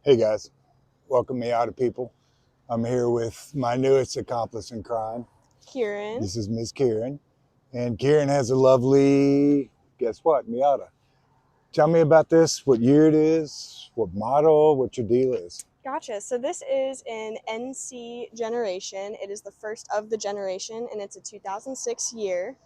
Hey guys, welcome Miata people. I'm here with my newest accomplice in crime. Kieran. This is Miss Kieran. And Kieran has a lovely, guess what, Miata. Tell me about this, what year it is, what model, what your deal is. Gotcha. So this is an NC generation. It is the first of the generation, and it's a 2006 year.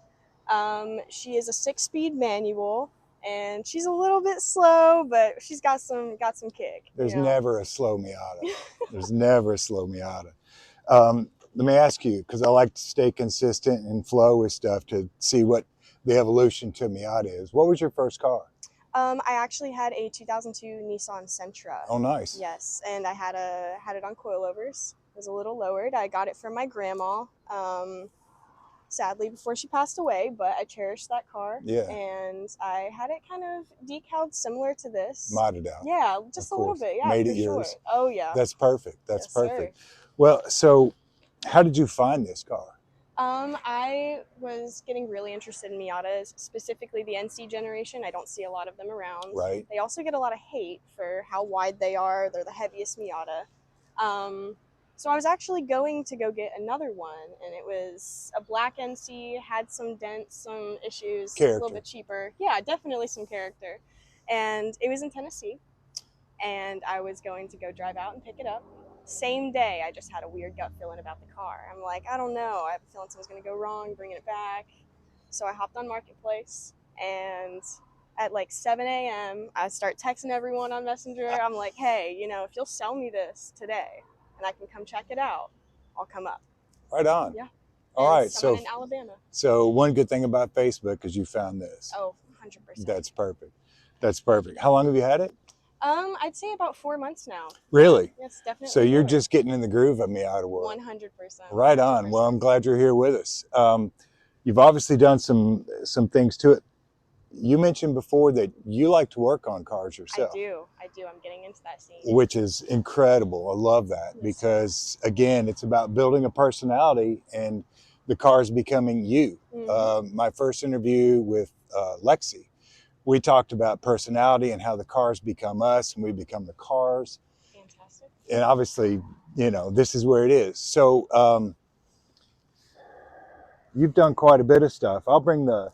She is a 6-speed manual, and she's a little bit slow, but she's got some kick. There's never a slow Miata. There's never a slow Miata. Let me ask you, because I like to stay consistent and flow with stuff to see what the evolution to Miata is. What was your first car? I actually had a 2002 Nissan Sentra. Oh, nice. Yes, and I had it on coilovers. It was a little lowered. I got it from my grandma. Sadly, before she passed away, but I cherished that car. Yeah. And I had it kind of decaled similar to this. Modded out. Yeah, just a little bit. Yeah, made for it yours. sure. Oh yeah. That's perfect. That's Yes, perfect. sir. Well, so how did you find this car? I was getting really interested in Miatas, specifically the NC generation. I don't see a lot of them around. Right. They also get a lot of hate for how wide they are. They're the heaviest Miata. So I was actually going to go get another one, and it was a black NC, had some dents, some issues, Character. a little bit cheaper. Yeah, definitely some character. And it was in Tennessee, and I was going to go drive out and pick it up. Same day, I just had a weird gut feeling about the car. I'm like, I don't know. I have a feeling something's going to go wrong, bringing it back. So I hopped on Marketplace, and at like 7 a.m., I start texting everyone on Messenger. I'm like, hey, if you'll sell me this today and I can come check it out, I'll come up. Right on. Yeah. All right. Someone in Alabama. So one good thing about Facebook is you found this. Oh, 100%. That's perfect. That's perfect. How long have you had it? I'd say about 4 months now. Really? Yes, definitely. So you're just getting in the groove of Miata world. 100%. Right on. 100%. Well, I'm glad you're here with us. You've obviously done some things to it. You mentioned before that you like to work on cars yourself. I do. I'm getting into that scene. Which is incredible. I love that because, again, it's about building a personality and the cars becoming you. Mm-hmm. My first interview with Lexi, we talked about personality and how the cars become us and we become the cars. Fantastic. And obviously, this is where it is. So you've done quite a bit of stuff. I'll bring the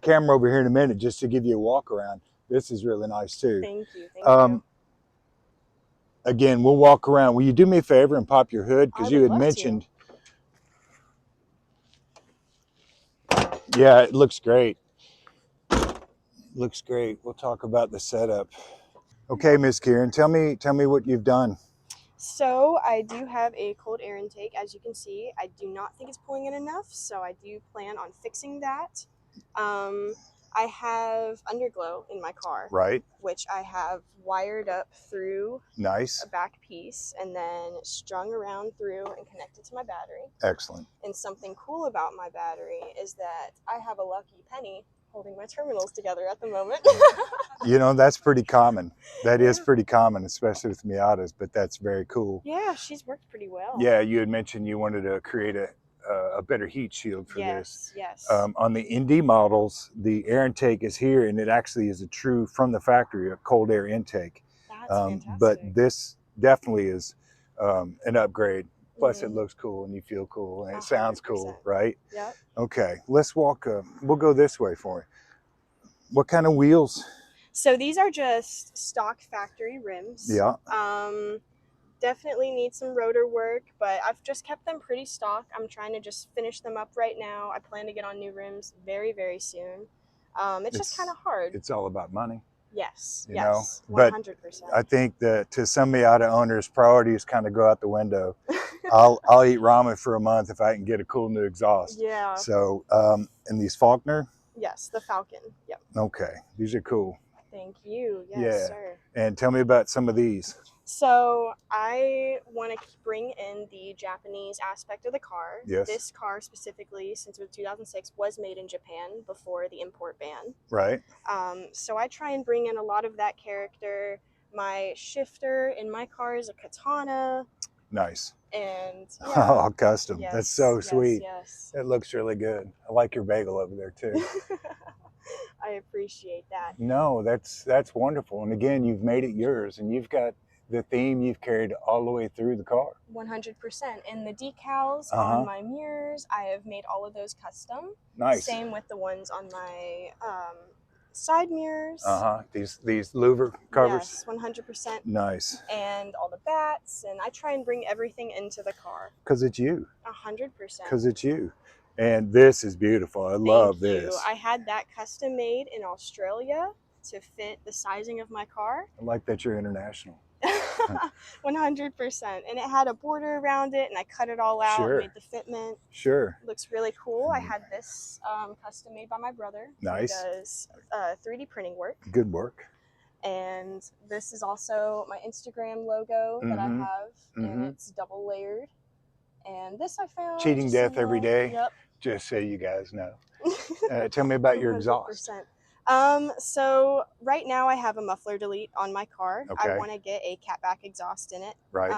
camera over here in a minute just to give you a walk around. This is really nice too. Thank you. Thank you. Again, we'll walk around. Will you do me a favor and pop your hood? Because you had mentioned. Yeah, it looks great. Looks great. We'll talk about the setup. Okay, Miss Kieran, tell me what you've done. So I do have a cold air intake, as you can see. I do not think it's pulling in enough, so I do plan on fixing that. I have underglow in my car, right? Which I have wired up through nice a back piece and then strung around through and connected to my battery. Excellent. And something cool about my battery is that I have a lucky penny holding my terminals together at the moment. That's pretty common. That is pretty common, especially with Miatas, but that's very cool. Yeah, she's worked pretty well. Yeah, you had mentioned you wanted to create a better heat shield for this. Yes. On the ND models, the air intake is here, and it actually is a true, from the factory, a cold air intake. That's fantastic. But this definitely is an upgrade. Plus, it looks cool, and you feel cool, and it sounds cool, right? Yep. Okay, let's walk. We'll go this way for you. What kind of wheels? So these are just stock factory rims. Yeah. Definitely need some rotor work, but I've just kept them pretty stock. I'm trying to just finish them up right now. I plan to get on new rims very, very soon. It's just kind of hard. It's all about money. Yes. You know, 100%. But I think that to some Miata owners, priorities kind of go out the window. I'll eat ramen for a month if I can get a cool new exhaust. Yeah. So, and these Faulkner? Yes, the Falcon. Yep. Okay, these are cool. Thank you. Yes, sir. And tell me about some of these. So I want to bring in the Japanese aspect of the car. Yes. This car specifically, since it was 2006, was made in Japan before the import ban. Right. So I try and bring in a lot of that character. My shifter in my car is a katana. Nice. And oh, custom. Yes, that's so sweet. Yes. It looks really good. I like your bagel over there too. I appreciate that. No, that's wonderful. And again, you've made it yours, and you've got the theme you've carried all the way through the car. 100%. And the decals Uh-huh. on my mirrors, I have made all of those custom. Nice. Same with the ones on my side mirrors. Uh-huh. These louver covers? Yes, 100%. Nice. And all the bats, and I try and bring everything into the car. Because it's you. 100%. Because it's you. And this is beautiful. I love this. I had that custom made in Australia to fit the sizing of my car. I like that you're international. 100%. And it had a border around it, and I cut it all out, Sure. made the fitment. Sure. Looks really cool. I had this custom made by my brother. Nice. He does 3D printing work. Good work. And this is also my Instagram logo that I have, and it's double layered. And this I found. Cheating death every day. Yep. Just so you guys know. Tell me about your exhaust. 100%. So right now I have a muffler delete on my car. Okay. I want to get a catback exhaust in it. Right.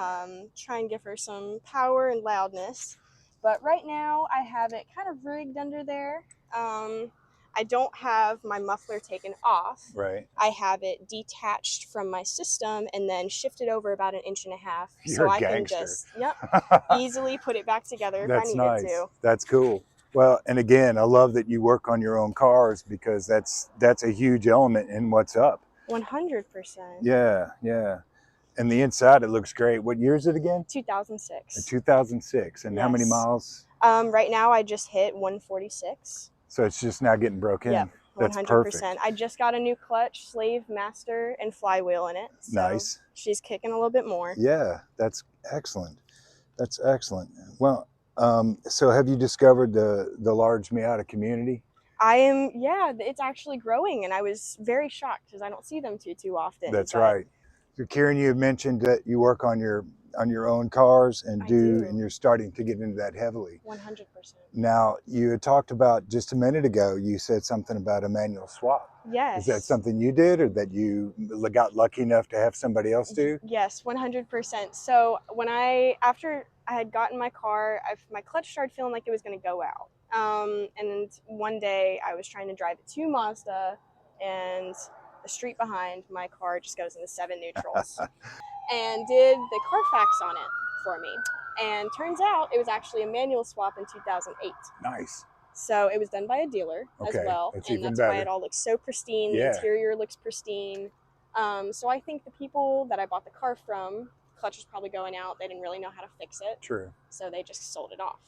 Try and give her some power and loudness. But right now I have it kind of rigged under there. I don't have my muffler taken off. Right. I have it detached from my system and then shifted over about 1.5 inches. You're so a I gangster. Can just easily put it back together if That's I needed nice. to. That's cool. Well, and again, I love that you work on your own cars because that's a huge element in what's up. 100%. Yeah, yeah. And the inside, it looks great. What year is it again? 2006. 2006. And how many Yes. miles? Right now I just hit 146. So it's just now getting broken. Yep, 100%. That's perfect. I just got a new clutch, slave, master, and flywheel in it. So nice. She's kicking a little bit more. Yeah, that's excellent. That's excellent. Well, so have you discovered the large Miata community? I am, yeah, it's actually growing, and I was very shocked because I don't see them too often. That's right. So Kieran, you had mentioned that you work on your own cars and and you're starting to get into that heavily. 100%. Now, you had talked about just a minute ago, you said something about a manual swap. Yes. Is that something you did or that you got lucky enough to have somebody else do? Yes, 100%. So after I had gotten my car, my clutch started feeling like it was going to go out. And one day I was trying to drive it to Mazda, and the street behind my car just goes into 7 neutrals. And did the Carfax on it for me. And turns out it was actually a manual swap in 2008. Nice. So it was done by a dealer as well. That's and even that's better. why it all looks so pristine. Yeah. The interior looks pristine. So I think the people that I bought the car from, clutch was probably going out. They didn't really know how to fix it. True. So they just sold it off.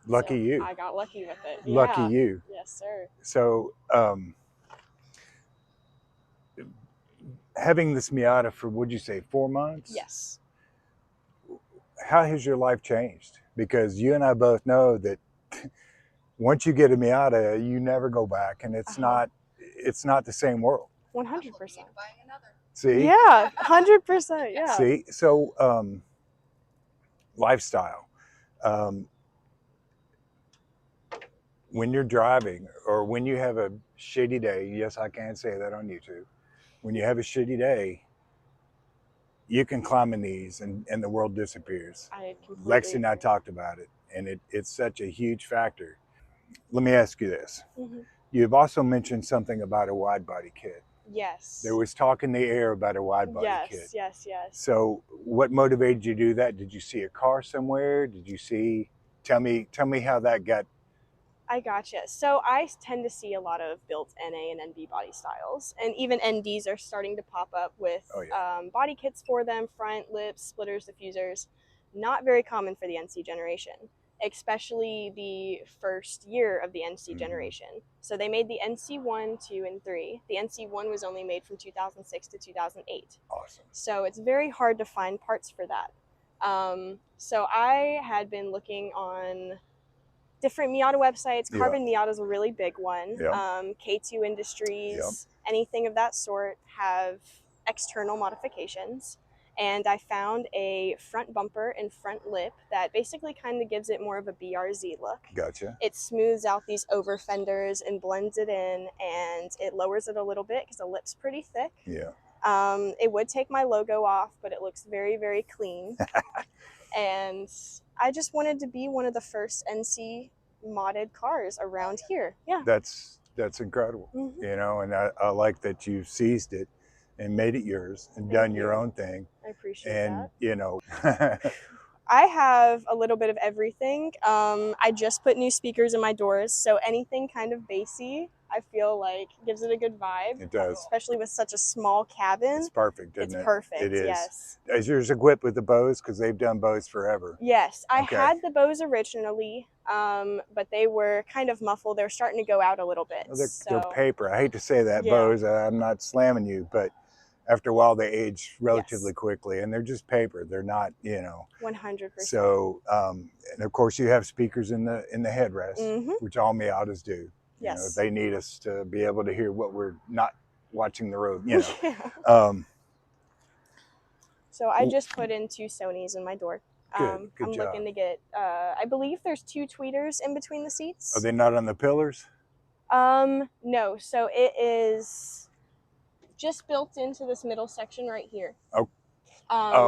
Lucky you. I got lucky with it. Lucky you. Yes, sir. So having this Miata for, would you say, 4 months? Yes. How has your life changed? Because you and I both know that once you get a Miata, you never go back, and it's not the same world. 100%. See? Yeah, 100%. Yeah. See? So lifestyle. When you're driving or when you have a shitty day, yes, I can say that on YouTube. When you have a shitty day, you can climb in these and the world disappears. Lexi and I talked about it, and it's such a huge factor. Let me ask you this. You've also mentioned something about a wide body kit. Yes. There was talk in the air about a wide body kit. Yes. So what motivated you to do that? Did you see a car somewhere? Did you see, tell me how that got. I gotcha. So I tend to see a lot of built NA and NB body styles, and even NDs are starting to pop up with body kits for them, front, lips, splitters, diffusers. Not very common for the NC generation, especially the first year of the NC generation. So they made the NC 1, 2, and 3. The NC 1 was only made from 2006 to 2008. Awesome. So it's very hard to find parts for that. So I had been looking on different Miata websites. Carbon Miata is a really big one. K2 Industries, anything of that sort have external modifications. And I found a front bumper and front lip that basically kind of gives it more of a BRZ look. Gotcha. It smooths out these over fenders and blends it in, and it lowers it a little bit because the lip's pretty thick. Yeah. It would take my logo off, but it looks very, very clean. And I just wanted to be one of the first NC modded cars around here. Yeah. That's incredible. You know, and I like that you seized it. and made it yours and Thank done your you. own thing. I appreciate And, that. I have a little bit of everything. I just put new speakers in my doors, so anything kind of bassy, I feel like gives it a good vibe. It does. Especially with such a small cabin. It's perfect, isn't It's it? perfect, It is. yes. Is yours equipped with the Bose? Because they've done Bose forever. Yes, I Okay. had the Bose originally, but they were kind of muffled. They were starting to go out a little bit. Well, they're So paper. I hate to say that, yeah. Bose. I'm not slamming you, but after a while they age relatively Yes. quickly, and they're just paper. They're not, 100%. So, and of course you have speakers in the headrest, which all Miatas do. Yes. They need us to be able to hear what we're not watching the road. Yeah. So I just put in 2 Sonys in my door. Good I'm job. looking to get, I believe there's 2 tweeters in between the seats. Are they not on the pillars? No. So it is just built into this middle section right here. Oh,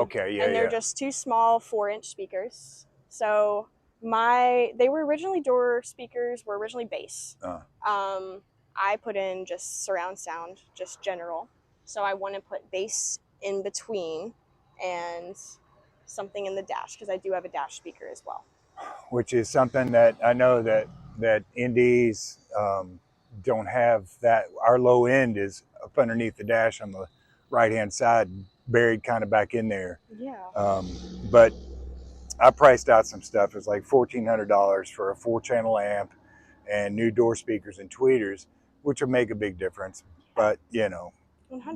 okay, yeah, and they're yeah. just 2 small 4-inch speakers. So they were originally door speakers, were originally bass. I put in just surround sound, just general. So I want to put bass in between and something in the dash because I do have a dash speaker as well. Which is something that I know that indies don't have. That our low end is up underneath the dash on the right hand side, buried kind of back in there. Yeah. But I priced out some stuff. It's like $1,400 for a 4-channel amp and new door speakers and tweeters, which will make a big difference. But 100%.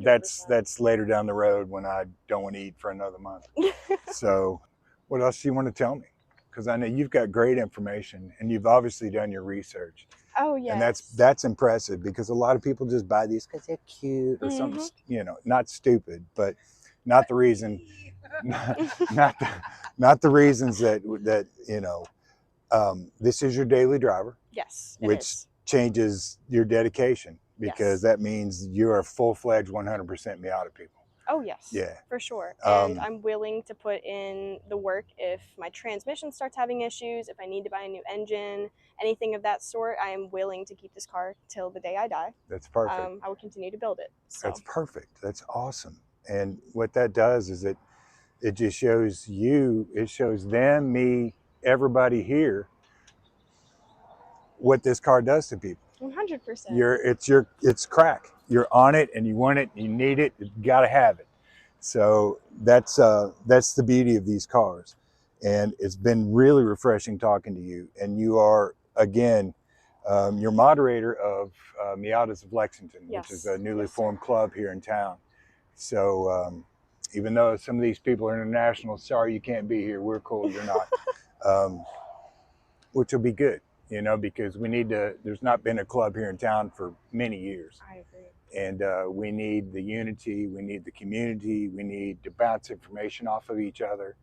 that's later down the road when I don't want to eat for another month. So, what else do you want to tell me? Because I know you've got great information and you've obviously done your research. Oh yes. And that's impressive because a lot of people just buy these because they're cute or something, not stupid, but not the reason, not the reasons that this is your daily driver. Yes, which changes your dedication because that means you're a full-fledged 100% Miata people. Oh yes, yeah, for sure. And I'm willing to put in the work if my transmission starts having issues, if I need to buy a new engine, anything of that sort. I am willing to keep this car till the day I die. That's perfect. I will continue to build it. So. That's perfect. That's awesome. And what that does is it just shows you, it shows them, me, everybody here what this car does to people. 100%. It's crack. You're on it and you want it, you need it, you got to have it. So that's the beauty of these cars. And it's been really refreshing talking to you. And you are, again, you're moderator of Miatas of Lexington, which is a newly formed club here in town. So even though some of these people are international, sorry you can't be here. We're cool, you're not. Which will be good, because we need to, there's not been a club here in town for many years. I agree. And we need the unity, we need the community, we need to bounce information off of each other.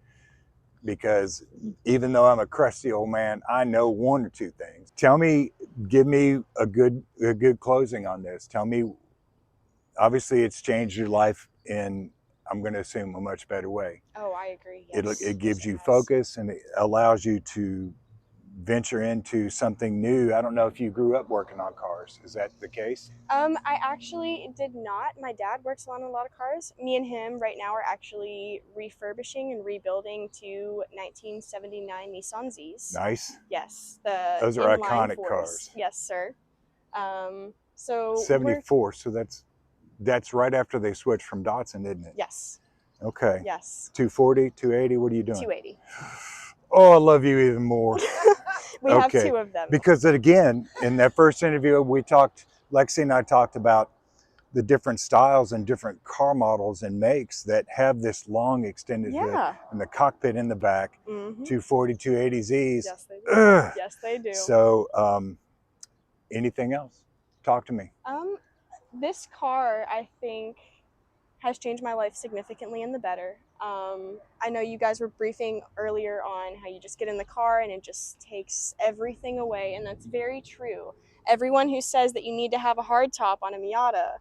Because even though I'm a crusty old man, I know 1 or 2 things. Give me a good closing on this. Tell me, obviously it's changed your life in, I'm going to assume, a much better way. Oh, I agree. Yes. It gives you focus and it allows you to venture into something new. I don't know if you grew up working on cars. Is that the case? I actually did not. My dad works on a lot of cars. Me and him right now are actually refurbishing and rebuilding 2 1979 Nissan Zs. Nice. Yes. Those are iconic cars. Yes, sir. So 74. So that's right after they switched from Datsun, isn't it? Yes. Okay. Yes. 240, 280. What are you doing? 280. Oh, I love you even more. We have 2 of them. Because again, in that first interview, Lexi and I talked about the different styles and different car models and makes that have this long extended hood and the cockpit in the back. 240, 280Zs. Yes, they do. Yes, they do. So, anything else? Talk to me. This car, I think, has changed my life significantly in the better. I know you guys were briefing earlier on how you just get in the car and it just takes everything away, and that's very true. Everyone who says that you need to have a hard top on a Miata,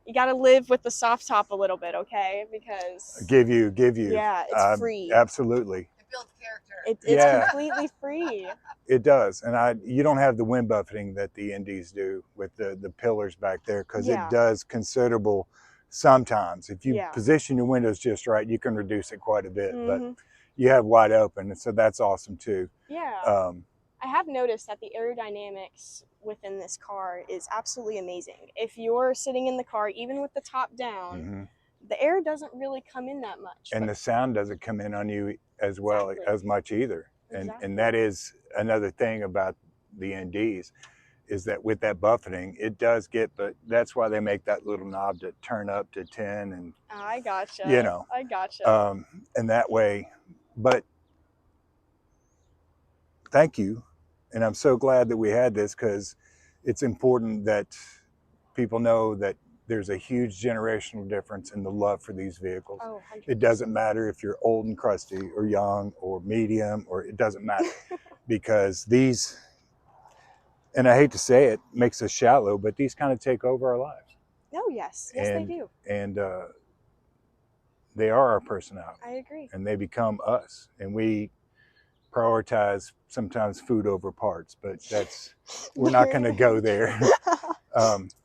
you got to live with the soft top a little bit, okay? Because give you. Yeah, it's free. Absolutely. It builds character. It's completely free. It does, and you don't have the wind buffeting that the Indies do with the pillars back there, because it does considerable sometimes. If you Yeah. position your windows just right, you can reduce it quite a bit. But Mhm. you have wide open, and so that's awesome too. Yeah. I have noticed that the aerodynamics within this car is absolutely amazing. If you're sitting in the car, even with the top down, Mhm. the air doesn't really come in that much. And but the sound doesn't come in on you as well Exactly. as much either. Exactly. And that is another thing about the NDs, is that with that buffeting, it does get, but that's why they make that little knob to turn up to 10, and I gotcha. you know, I gotcha. and that way. But thank you, and I'm so glad that we had this, because it's important that people know that there's a huge generational difference in the love for these vehicles. Oh, 100%. It doesn't matter if you're old and crusty or young or medium, or it doesn't matter, because these, and I hate to say it, makes us shallow, but these kind of take over our lives. Oh, yes. Yes, they do. And they are our personality. I agree. And they become us. And we prioritize sometimes food over parts, but that's, we're not going to go there.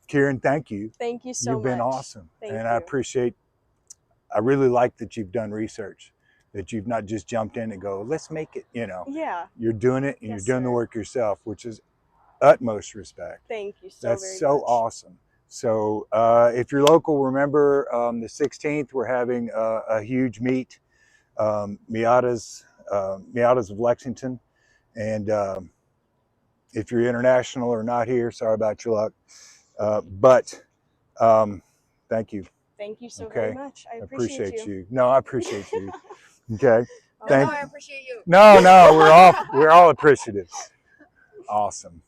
Kieran, thank you. Thank you so You've been much. awesome. Thank And you. I really like that you've done research, that you've not just jumped in and go, let's make it, Yeah. You're doing it, and Yes, you're doing the sir. work yourself, which is utmost respect. Thank you so That's very so much. awesome. So if you're local, remember the 16th, we're having a huge meet, Miatas of Lexington. And if you're international or not here, sorry about your luck. But thank you. Thank you so very Okay. much. I I appreciate appreciate you. you. No, I appreciate you. Okay. All Thank right. I appreciate you. No, we're all appreciative. Awesome.